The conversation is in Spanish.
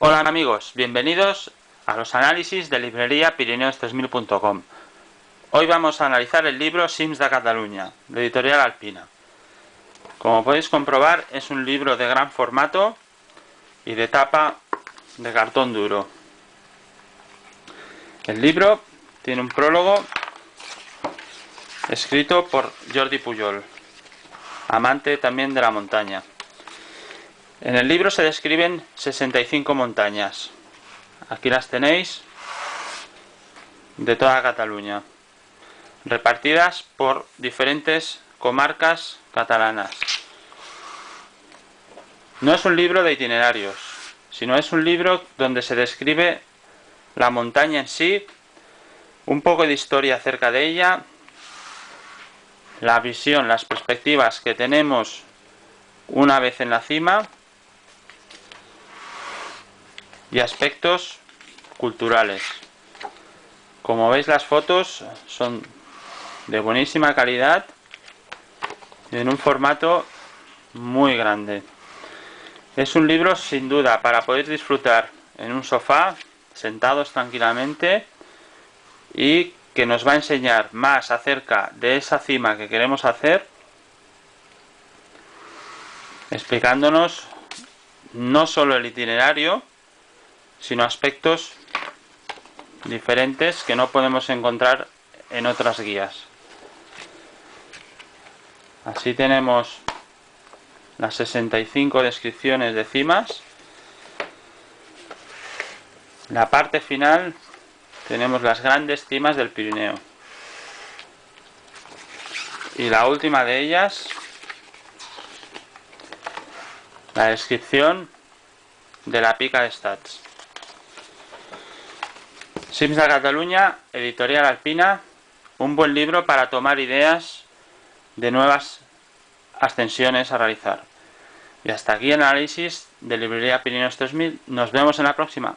Hola amigos, bienvenidos a los análisis de librería Pirineos3000.com. Hoy vamos a analizar el libro Cims de Catalunya, de Editorial Alpina. Como podéis comprobar, es un libro de gran formato y de tapa de cartón duro. El libro tiene un prólogo escrito por Jordi Pujol, amante también de la montaña. En el libro se describen 65 montañas. Aquí las tenéis, de toda Cataluña, repartidas por diferentes comarcas catalanas. No es un libro de itinerarios, sino es un libro donde se describe la montaña en sí, un poco de historia acerca de ella, la visión, las perspectivas que tenemos una vez en la cima y aspectos culturales. Como veis, las fotos son de buenísima calidad y en un formato muy grande. Es un libro sin duda para poder disfrutar en un sofá, sentados tranquilamente, y que nos va a enseñar más acerca de esa cima que queremos hacer, explicándonos no solo el itinerario, sino aspectos diferentes que no podemos encontrar en otras guías. Así tenemos las 65 descripciones de cimas. En la parte final tenemos las grandes cimas del Pirineo. Y la última de ellas, la descripción de la Pica d'Estats. Cims de Catalunya, Editorial Alpina, un buen libro para tomar ideas de nuevas ascensiones a realizar. Y hasta aquí el análisis de Librería Pirineos 3000. Nos vemos en la próxima.